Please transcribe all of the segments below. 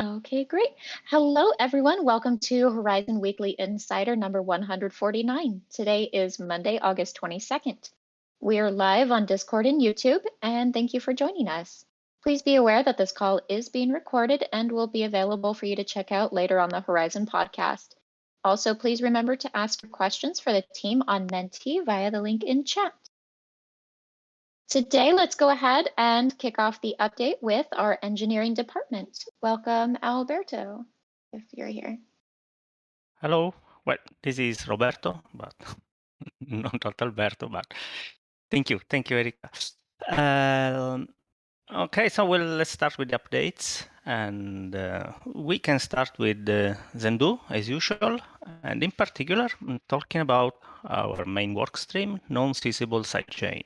Okay, great. Hello, everyone. Welcome to Horizon Weekly Insider number 149. Today is Monday, August 22nd. We are live on Discord and YouTube, and thank you for joining us. Please be aware that this call is being recorded and will be available for you to check out later on the Horizon podcast. Also, please remember to ask your questions for the team on Menti via the link in chat. Today, let's go ahead and kick off the update with our engineering department. Welcome, Alberto, if you're here. Hello. Well, this is Roberto, but not Alberto, but thank you. Thank you, Erika. Okay, so let's start with the updates, and we can start with Zendu as usual, and in particular, talking about our main work stream, non-seizable sidechain.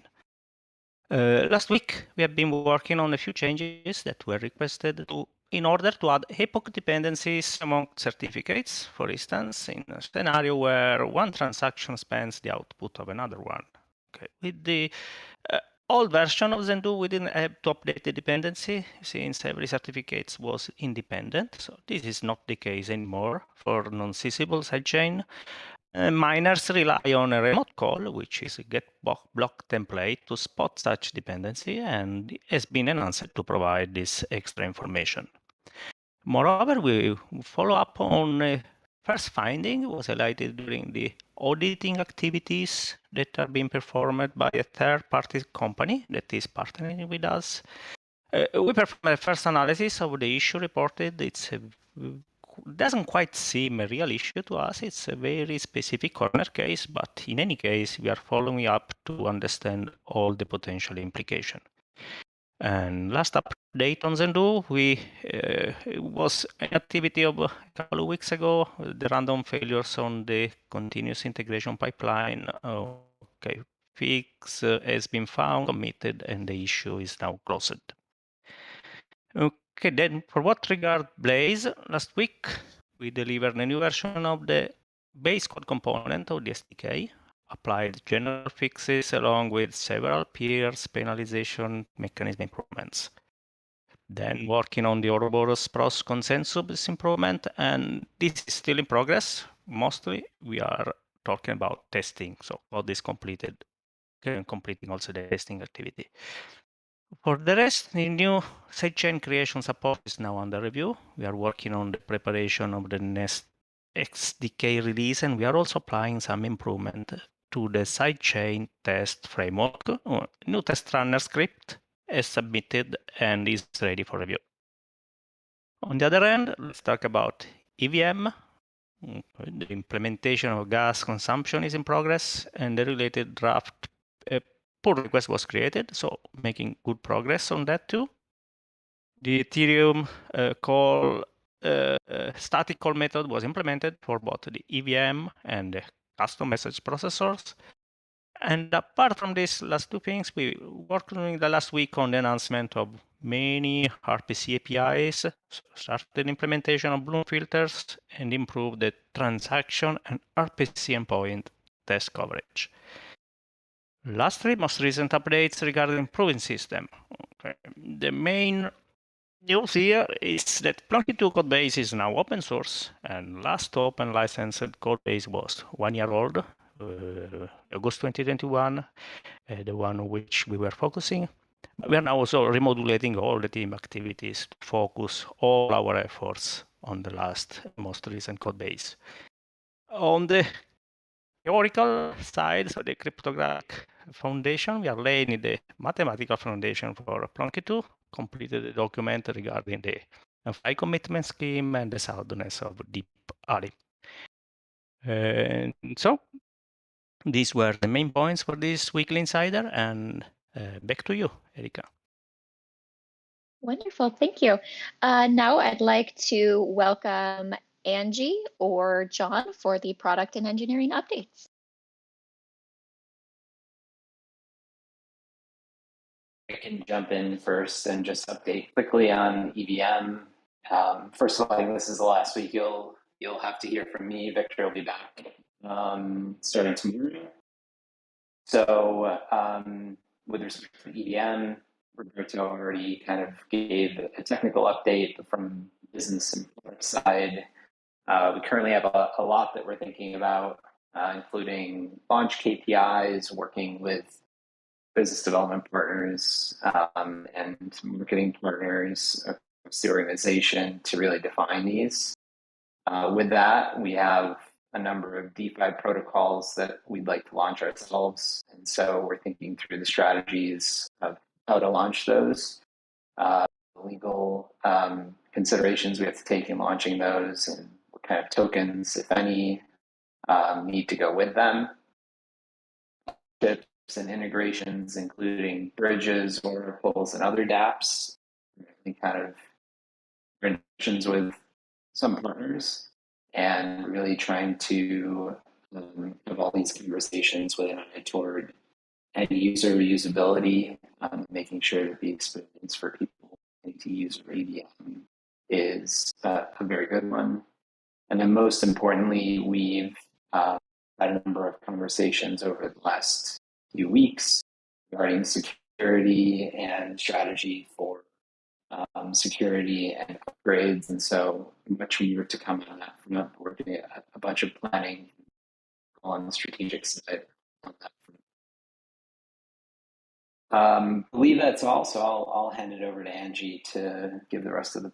Last week, we have been working on a few changes that were requested in order to add epoch dependencies among certificates, for instance, in a scenario where one transaction spans the output of another one. Okay. With the old version of Zendu, we didn't have to update the dependency since every certificate was independent. So this is not the case anymore for non-seizable sidechain. Miners rely on a remote call, which is a get block template to spot such dependency, and has been enhanced to provide this extra information. Moreover, we follow up on a first finding was highlighted during the auditing activities that are being performed by a third-party company that is partnering with us. We performed a first analysis of the issue reported. Doesn't quite seem a real issue to us. It's a very specific corner case, but in any case, we are following up to understand all the potential implication. And last update on Zendu, it was an activity of a couple of weeks ago, the random failures on the continuous integration pipeline. Okay, fix has been found, committed, and the issue is now closed. Okay, then for what regard Blaze, last week we delivered a new version of the base code component of the SDK, applied general fixes along with several peers penalization mechanism improvements. Then working on the Ouroboros pros consensus improvement, and this is still in progress. Mostly we are talking about testing, so code is completed, completing also the testing activity. For the rest, the new sidechain creation support is now under review. We are working on the preparation of the next XDK release, and we are also applying some improvement to the sidechain test framework. New test runner script is submitted and is ready for review. On the other hand, let's talk about EVM. The implementation of gas consumption is in progress, and the related draft pull request was created, so making good progress on that too. The Ethereum static call method was implemented for both the EVM and the custom message processors. And apart from these last two things, we worked during the last week on the announcement of many RPC APIs, started implementation of Bloom filters, and improved the transaction and RPC endpoint test coverage. Lastly, most recent updates regarding improving system. Okay. The main news here is that Plunky2 codebase is now open source, and last open licensed codebase was 1 year old, August 2021, the one on which we were focusing. We are now also remodulating all the team activities to focus all our efforts on the most recent codebase. On the theoretical side, so the cryptographic foundation, we are laying the mathematical foundation for Plunky2, completed the document regarding the FI commitment scheme and the soundness of deep ARI. And so these were the main points for this weekly insider, and back to you, Erika. Wonderful, thank you. Now I'd like to welcome Angie or John for the product and engineering updates. I can jump in first and just update quickly on EVM. First of all, I think this is the last week you'll have to hear from me. Victor will be back starting tomorrow. So with respect to EVM, Roberto already kind of gave a technical update from business and product side. We currently have a lot that we're thinking about, including launch KPIs, working with business development partners and marketing partners across the organization to really define these. With that, we have a number of DeFi protocols that we'd like to launch ourselves. And so we're thinking through the strategies of how to launch those, legal considerations we have to take in launching those, and what kind of tokens, if any, need to go with them. Chips and integrations, including bridges, oracles, and other dApps. Any kind of interactions with some partners, and really trying to have all these conversations with an eye toward end user usability, making sure that the experience for people to use EVM is a very good one. And then most importantly, we've had a number of conversations over the last few weeks regarding security and strategy for security and upgrades. And so much more to come on that front. We're doing a bunch of planning on the strategic side on that front. I believe that's all, so I'll hand it over to Angie to give the rest of the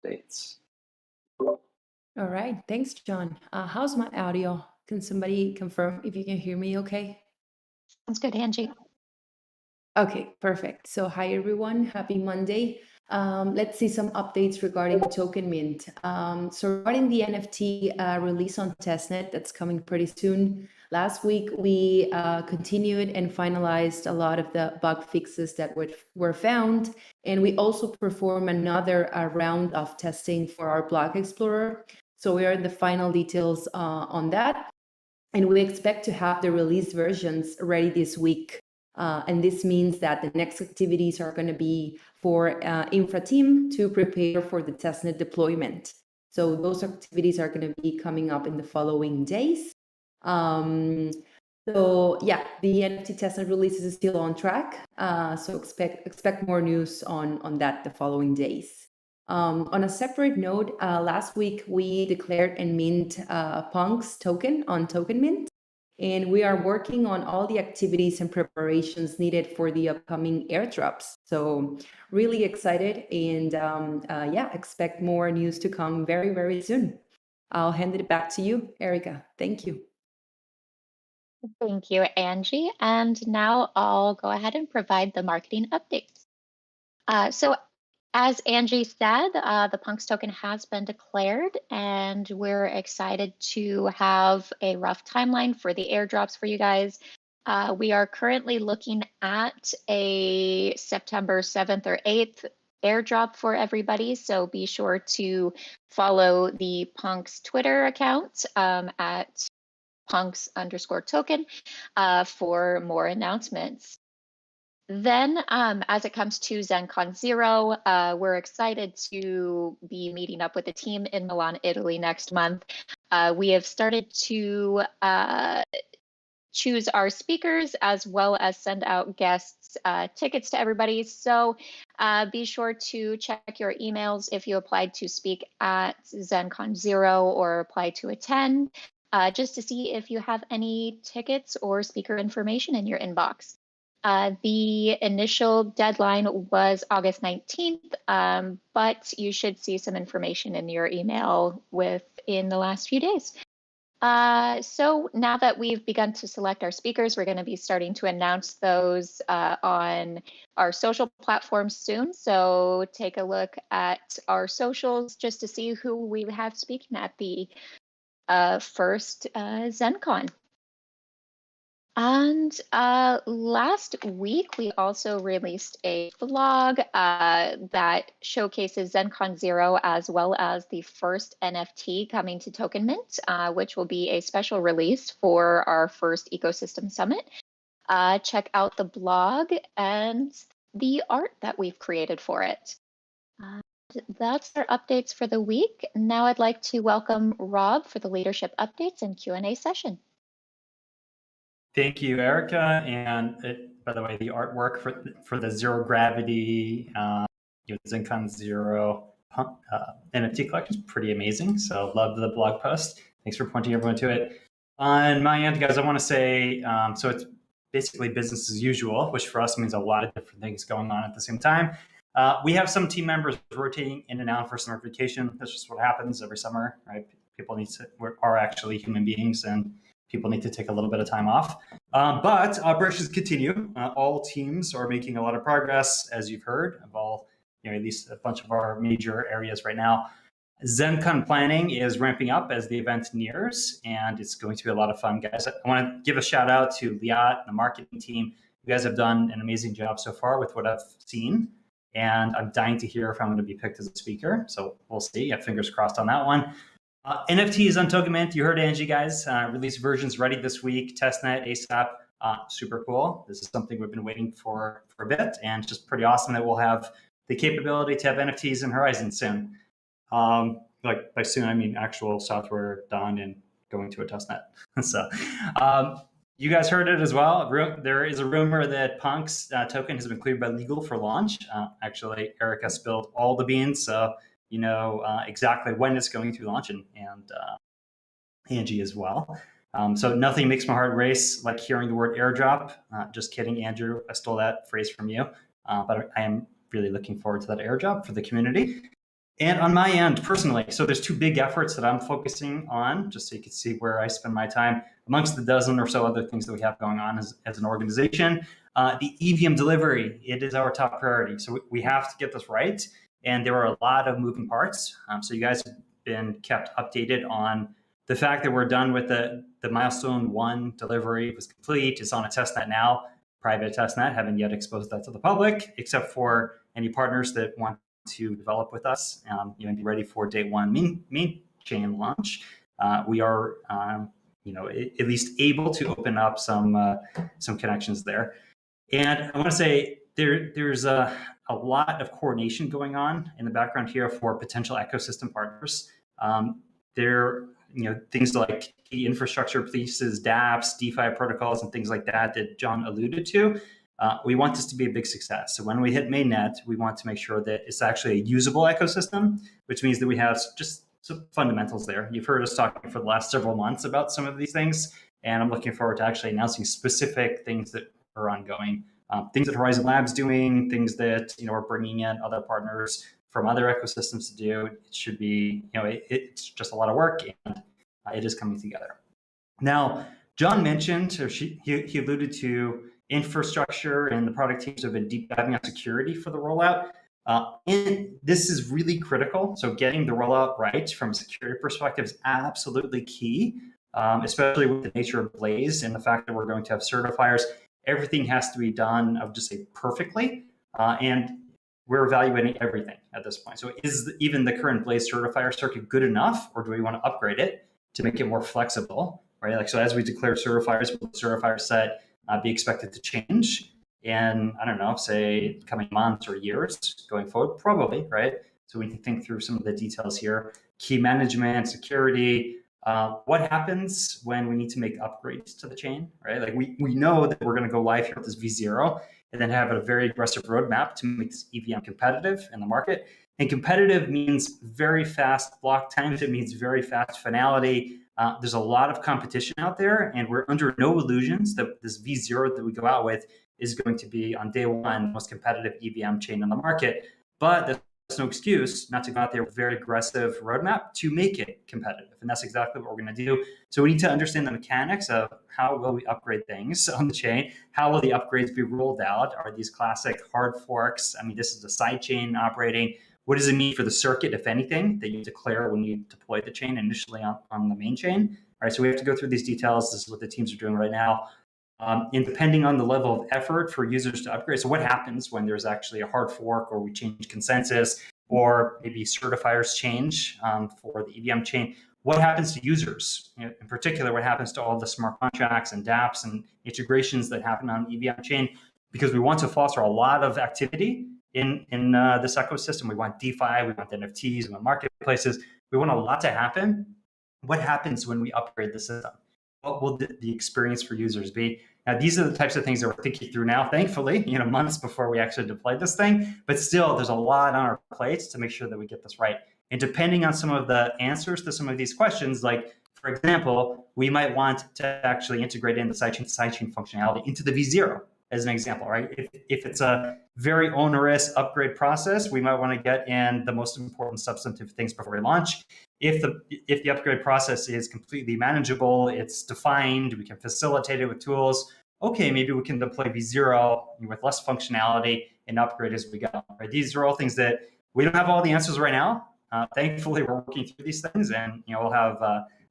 updates. All right, thanks, John. How's my audio? Can somebody confirm if you can hear me okay? Sounds good, Angie. Okay, perfect. So hi, everyone. Happy Monday. Let's see some updates regarding Token Mint. So regarding the NFT release on testnet, that's coming pretty soon. Last week, we continued and finalized a lot of the bug fixes that were found. And we also performed another round of testing for our block explorer. So we are in the final details on that. And we expect to have the release versions ready this week. And this means that the next activities are going to be for infra team to prepare for the testnet deployment. So those activities are going to be coming up in the following days. So yeah, the NFT testnet release is still on track. So expect more news on that the following days. On a separate note, last week we declared and mint Punk's token on Token Mint. And we are working on all the activities and preparations needed for the upcoming airdrops. So really excited, and yeah, expect more news to come very, very soon. I'll hand it back to you, Erica. Thank you. Thank you, Angie. And now I'll go ahead and provide the marketing updates. So as Angie said, the Punks token has been declared, and we're excited to have a rough timeline for the airdrops for you guys. We are currently looking at a September 7th or 8th airdrop for everybody, so be sure to follow the Punks Twitter account at punks_token for more announcements. Then, as it comes to ZenCon 0, we're excited to be meeting up with the team in Milan, Italy next month. We have started to choose our speakers as well as send out guests tickets to everybody. So be sure to check your emails if you applied to speak at ZenCon 0 or apply to attend, just to see if you have any tickets or speaker information in your inbox. The initial deadline was August 19th, but you should see some information in your email within the last few days. So now that we've begun to select our speakers, we're going to be starting to announce those on our social platforms soon. So take a look at our socials just to see who we have speaking at the first ZenCon. And last week, we also released a vlog that showcases ZenCon 0 as well as the first NFT coming to Token Mint, which will be a special release for our first ecosystem summit. Check out the blog and the art that we've created for it. That's our updates for the week. Now I'd like to welcome Rob for the leadership updates and Q&A session. Thank you, Erica. And by the way, the artwork for the zero gravity, ZenCon 0 NFT collection is pretty amazing. So love the blog post. Thanks for pointing everyone to it. On my end, guys, I want to say, so it's basically business as usual, which for us means a lot of different things going on at the same time. We have some team members rotating in and out for summer vacation. That's just what happens every summer, right? People are actually human beings, and people need to take a little bit of time off. But operations continue. All teams are making a lot of progress, as you've heard, of all, at least a bunch of our major areas right now. ZenCon planning is ramping up as the event nears, and it's going to be a lot of fun, guys. I want to give a shout out to Liat and the marketing team. You guys have done an amazing job so far with what I've seen, and I'm dying to hear if I'm going to be picked as a speaker. So we'll see. Yeah, fingers crossed on that one. NFTs on Token Mint. You heard Angie, guys. Release versions ready this week. Testnet, ASAP. Super cool. This is something we've been waiting for a bit, and it's just pretty awesome that we'll have the capability to have NFTs in Horizen soon. Like by soon, I mean actual software done and going to a testnet. So you guys heard it as well. There is a rumor that Punk's token has been cleared by legal for launch. Actually, Erica spilled all the beans, so you know exactly when it's going to launch, and Angie as well. So nothing makes my heart race like hearing the word airdrop. Just kidding, Andrew. I stole that phrase from you. But I am really looking forward to that airdrop for the community. And on my end, personally, so there's two big efforts that I'm focusing on, just so you can see where I spend my time amongst the dozen or so other things that we have going on as an organization. The EVM delivery, it is our top priority. So we have to get this right. And there are a lot of moving parts. So you guys have been kept updated on the fact that we're done with the milestone 1 delivery. It was complete. It's on a testnet now, private testnet. Haven't yet exposed that to the public, except for any partners that want to develop with us, and be ready for day 1 main chain launch. We are, at least able to open up some connections there. And I want to say there's a lot of coordination going on in the background here for potential ecosystem partners. Things like key infrastructure pieces, dApps, DeFi protocols, and things like that John alluded to. We want this to be a big success. So when we hit mainnet, we want to make sure that it's actually a usable ecosystem, which means that we have just some fundamentals there. You've heard us talking for the last several months about some of these things, and I'm looking forward to actually announcing specific things that are ongoing. Things that Horizen Lab's doing, things that we're bringing in other partners from other ecosystems to do. It should be, it's just a lot of work, and it is coming together. Now, John mentioned, or he alluded to infrastructure, and the product teams have been deep diving on security for the rollout. And this is really critical. So getting the rollout right from a security perspective is absolutely key, especially with the nature of Blaze and the fact that we're going to have certifiers. Everything has to be done, I would just say, perfectly. And we're evaluating everything at this point. So is even the current Blaze certifier circuit good enough, or do we want to upgrade it to make it more flexible, right? Like, so as we declare certifiers, will the certifier set be expected to change in, I don't know, say coming months or years going forward? Probably, right? So we need to think through some of the details here. Key management, security, what happens when we need to make upgrades to the chain, right? Like we know that we're going to go live here with this V0 and then have a very aggressive roadmap to make this EVM competitive in the market. And competitive means very fast block times. It means very fast finality. There's a lot of competition out there, and we're under no illusions that this V0 that we go out with is going to be on day 1 the most competitive EVM chain in the market. But there's no excuse not to go out there with a very aggressive roadmap to make it competitive. And that's exactly what we're going to do. So we need to understand the mechanics of how will we upgrade things on the chain? How will the upgrades be rolled out? Are these classic hard forks? I mean, this is a side chain operating. What does it mean for the circuit, if anything, that you declare when you deploy the chain initially on the main chain? All right, so we have to go through these details. This is what the teams are doing right now. And depending on the level of effort for users to upgrade, so what happens when there's actually a hard fork, or we change consensus, or maybe certifiers change for the EVM chain? What happens to users? In particular, what happens to all the smart contracts and dApps and integrations that happen on the EVM chain? Because we want to foster a lot of activity in this ecosystem. We want DeFi, we want NFTs, we want marketplaces. We want a lot to happen. What happens when we upgrade the system? What will the experience for users be? Now, these are the types of things that we're thinking through now, thankfully, months before we actually deploy this thing. But still, there's a lot on our plates to make sure that we get this right. And depending on some of the answers to some of these questions, like, for example, we might want to actually integrate in the sidechain functionality into the V0 as an example, right? If it's a very onerous upgrade process, we might want to get in the most important substantive things before we launch. If the upgrade process is completely manageable, it's defined, we can facilitate it with tools, okay, maybe we can deploy V0 with less functionality and upgrade as we go, right? These are all things that we don't have all the answers right now. Thankfully, we're working through these things, and we'll have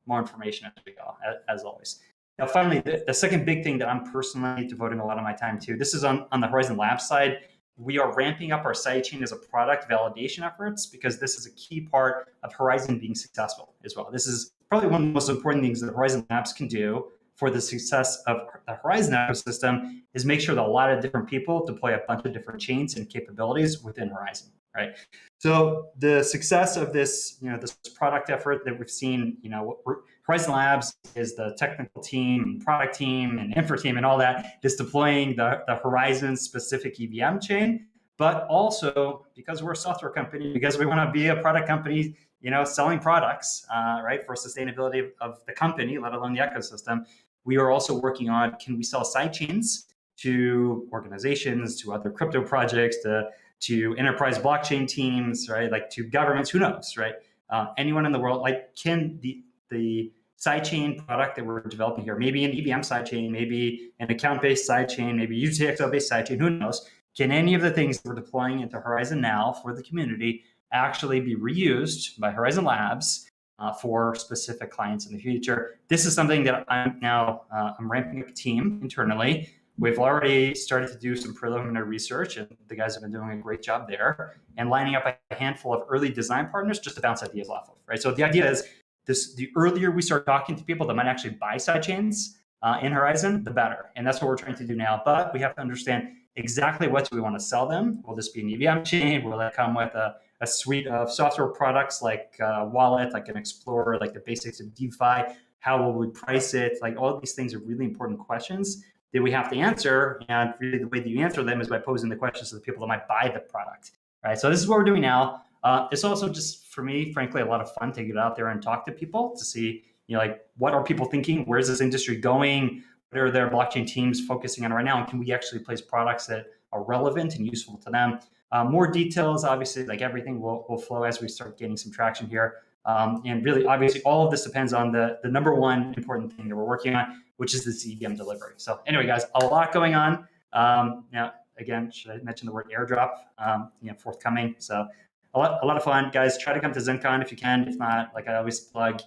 more information as we go, as always. Now, finally, the second big thing that I'm personally devoting a lot of my time to, this is on the Horizen Labs side. We are ramping up our sidechain as a product validation efforts because this is a key part of Horizen being successful as well. This is probably one of the most important things that Horizen Labs can do for the success of the Horizen ecosystem is make sure that a lot of different people deploy a bunch of different chains and capabilities within Horizen, right? So the success of this, this product effort that we've seen, Horizen Labs is the technical team, product team, and infra team, and all that is deploying the Horizen specific EVM chain. But also because we're a software company, because we want to be a product company, selling products, right, for sustainability of the company, let alone the ecosystem, we are also working on, can we sell sidechains to organizations, to other crypto projects, to enterprise blockchain teams, right? Like to governments, who knows, right? Anyone in the world, like, can the sidechain product that we're developing here, maybe an EVM sidechain, maybe an account-based sidechain, maybe UTXO-based sidechain, who knows? Can any of the things that we're deploying into Horizen now for the community actually be reused by Horizen Labs for specific clients in the future? This is something that I'm ramping up a team internally. We've already started to do some preliminary research, and the guys have been doing a great job there, and lining up a handful of early design partners just to bounce ideas off of, right? So the idea is the earlier we start talking to people that might actually buy sidechains in Horizen, the better. And that's what we're trying to do now. But we have to understand exactly what do we want to sell them. Will this be an EVM chain? Will it come with a suite of software products like Wallet, like an Explorer, like the basics of DeFi? How will we price it? Like, all of these things are really important questions that we have to answer. And really the way that you answer them is by posing the questions to the people that might buy the product, right? So this is what we're doing now. It's also just, for me, frankly, a lot of fun to get out there and talk to people to see, like, what are people thinking? Where's this industry going? What are their blockchain teams focusing on right now? And can we actually place products that are relevant and useful to them? More details, obviously, like everything will flow as we start getting some traction here. And really, obviously, all of this depends on the number one important thing that we're working on, which is this EVM delivery. So anyway, guys, a lot going on. Now, again, should I mention the word airdrop? Forthcoming. So a lot of fun, guys. Try to come to ZenCon if you can. If not, like I always plug,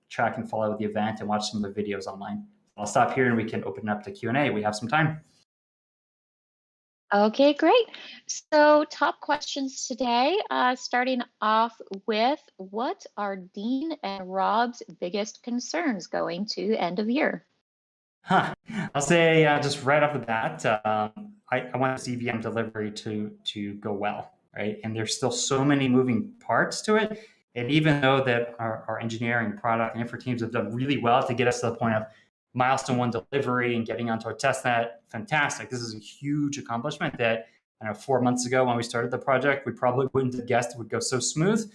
track and follow the event and watch some of the videos online. I'll stop here and we can open up to Q&A. We have some time. Okay, great. So top questions today, starting off with, what are Dean and Rob's biggest concerns going to end of year? I'll say just right off the bat, I want this EVM delivery to go well, right? And there's still so many moving parts to it. And even though that our engineering, product, and infra teams have done really well to get us to the point of milestone 1 delivery and getting onto our testnet, fantastic. This is a huge accomplishment that, 4 months ago when we started the project, we probably wouldn't have guessed it would go so smooth.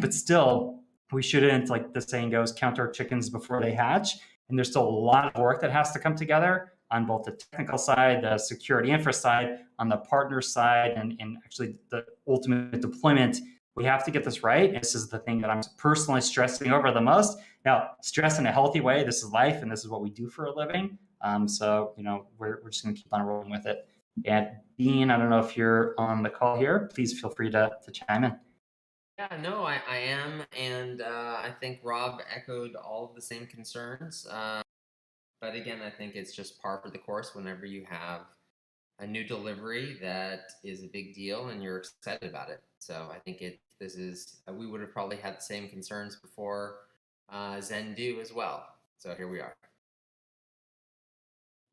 But still, we shouldn't, like the saying goes, count our chickens before they hatch. And there's still a lot of work that has to come together on both the technical side, the security infra side, on the partner side, and actually the ultimate deployment. We have to get this right. And this is the thing that I'm personally stressing over the most. Now, stress in a healthy way. This is life, and this is what we do for a living. So, we're just going to keep on rolling with it. And Dean, I don't know if you're on the call here. Please feel free to chime in. Yeah, no, I am, and I think Rob echoed all of the same concerns. But again, I think it's just par for the course whenever you have a new delivery that is a big deal and you're excited about it. So I think we would have probably had the same concerns before Zendu as well. So here we are.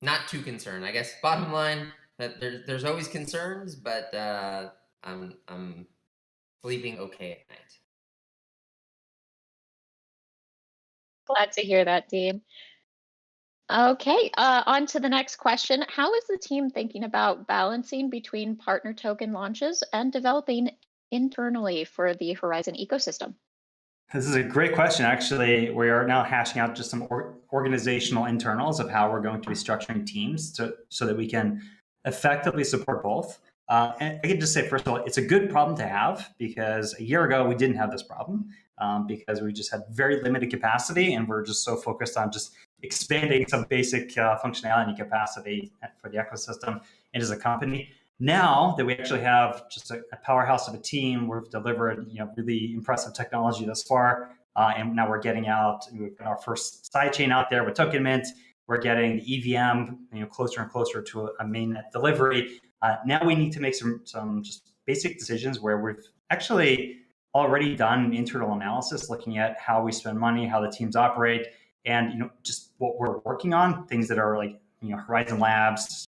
Not too concerned, I guess. Bottom line, that there's always concerns, but I'm sleeping okay at night. Glad to hear that, Dean. Okay, on to the next question. How is the team thinking about balancing between partner token launches and developing internally for the Horizen ecosystem? This is a great question. Actually, we are now hashing out just some organizational internals of how we're going to be structuring teams so that we can effectively support both. And I can just say, first of all, it's a good problem to have because a year ago we didn't have this problem because we just had very limited capacity and we're just so focused on just expanding some basic functionality and capacity for the ecosystem and as a company. Now that we actually have just a powerhouse of a team, we've delivered really impressive technology thus far, and now we're getting out. We've got our first sidechain out there with Token Mint. We're getting the EVM closer and closer to a mainnet delivery. Now we need to make some just basic decisions where we've actually already done internal analysis, looking at how we spend money, how the teams operate, and just what we're working on. Things that are like Horizen Labs,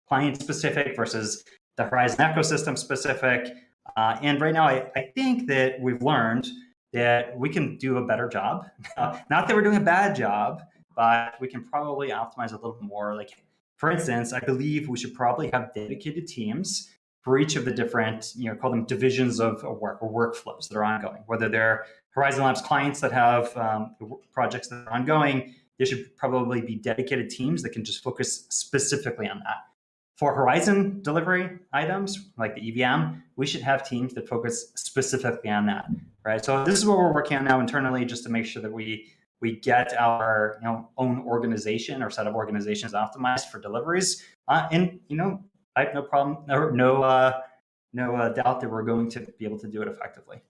client specific versus the Horizen ecosystem specific. And right now, I think that we've learned that we can do a better job. Not that we're doing a bad job, but we can probably optimize a little more. Like, for instance, I believe we should probably have dedicated teams for each of the different, call them divisions of work or workflows that are ongoing, whether they're Horizen Labs clients that have projects that are ongoing. There should probably be dedicated teams that can just focus specifically on that. For Horizen delivery items, like the EVM, we should have teams that focus specifically on that, right? So this is what we're working on now internally, just to make sure that we get our own organization or set of organizations optimized for deliveries. And I have no problem or no doubt that we're going to be able to do it effectively.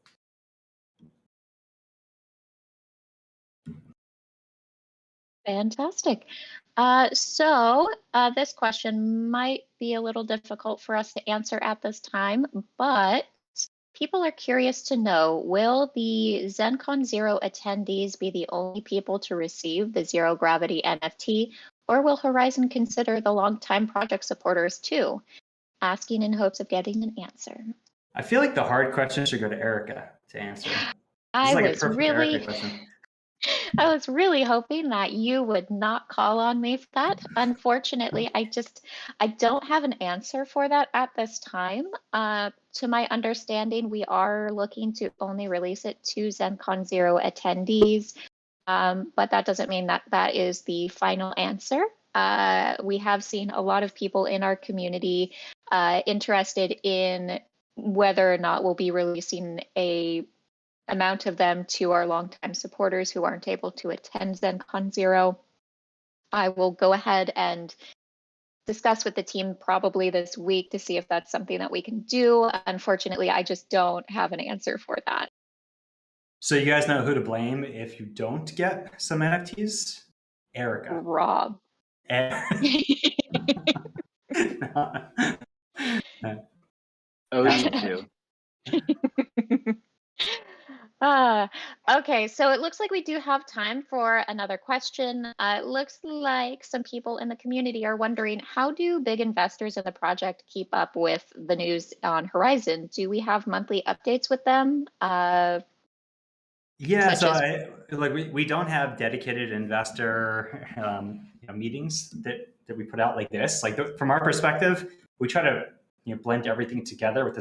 Fantastic. So this question might be a little difficult for us to answer at this time, but people are curious to know, will the ZenCon Zero attendees be the only people to receive the Zero Gravity NFT, or will Horizen consider the longtime project supporters too? Asking in hopes of getting an answer. I feel like the hard question should go to Erica to answer. I Like was really hoping that you would not call on me for that. Unfortunately, I don't have an answer for that at this time. To my understanding, we are looking to only release it to ZenCon Zero attendees, but that doesn't mean that that is the final answer. We have seen a lot of people in our community interested in whether or not we'll be releasing a amount of them to our longtime supporters who aren't able to attend ZenCon Zero. I will go ahead and discuss with the team probably this week to see if that's something that we can do. Unfortunately, I just don't have an answer for that. So you guys know who to blame if you don't get some NFTs? Erica. Rob. Oh, you too. Okay, so it looks like we do have time for another question. It looks like some people in the community are wondering, how do big investors in the project keep up with the news on Horizen? Do we have monthly updates with them? Yeah, so we don't have dedicated investor meetings that we put out like this. Like from our perspective, we try to blend everything together with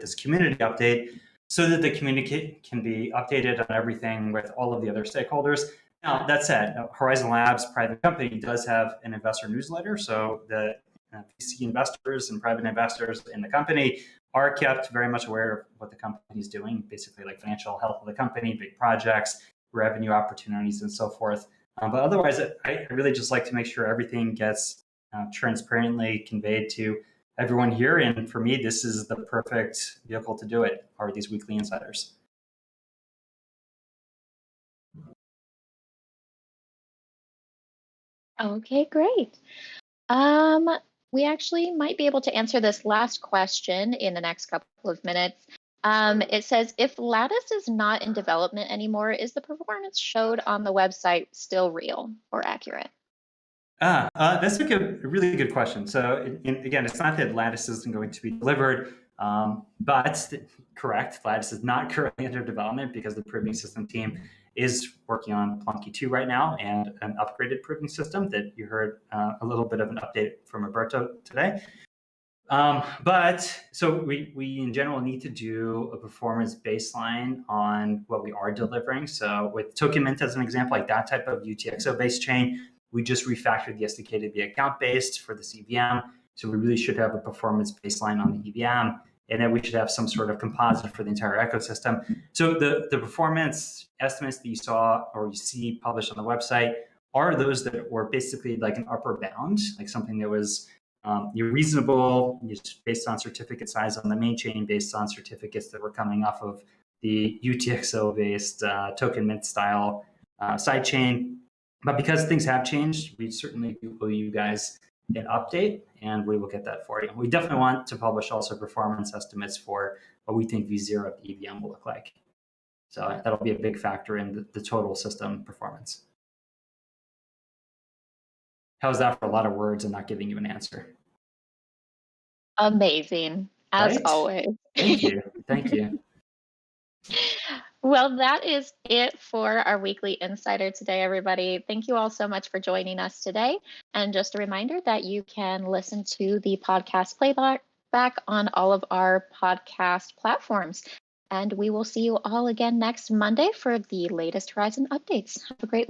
this community update, so that the community can be updated on everything with all of the other stakeholders. Now, that said, Horizen Labs, private company, does have an investor newsletter. So the VC investors and private investors in the company are kept very much aware of what the company is doing, basically like financial health of the company, big projects, revenue opportunities, and so forth. But otherwise, I really just like to make sure everything gets transparently conveyed to everyone here. And for me, this is the perfect vehicle to do it, are these weekly insiders. Okay, great. We actually might be able to answer this last question in the next couple of minutes. It says, if Lattice is not in development anymore, is the performance showed on the website still real or accurate? That's like a really good question. So again, it's not that Lattice isn't going to be delivered, but correct, Lattice is not currently under development because the proving system team is working on Plunky 2 right now and an upgraded proving system that you heard a little bit of an update from Roberto today. But so we in general need to do a performance baseline on what we are delivering. So with Token Mint as an example, like that type of UTXO-based chain, we just refactored the SDK to be account-based for this EVM. So we really should have a performance baseline on the EVM, and then we should have some sort of composite for the entire ecosystem. So the performance estimates that you saw or you see published on the website are those that were basically like an upper bound, like something that was you're reasonable, just based on certificate size on the main chain, based on certificates that were coming off of the UTXO-based Token Mint style sidechain. But because things have changed, we certainly do owe you guys an update, and we will get that for you. We definitely want to publish also performance estimates for what we think V0 of the EVM will look like. So that'll be a big factor in the total system performance. How's that for a lot of words and not giving you an answer? Amazing, as Right? always. Thank you. Thank you. Well, that is it for our weekly insider today, everybody. Thank you all so much for joining us today. And just a reminder that you can listen to the podcast playback on all of our podcast platforms. And we will see you all again next Monday for the latest Horizen updates. Have a great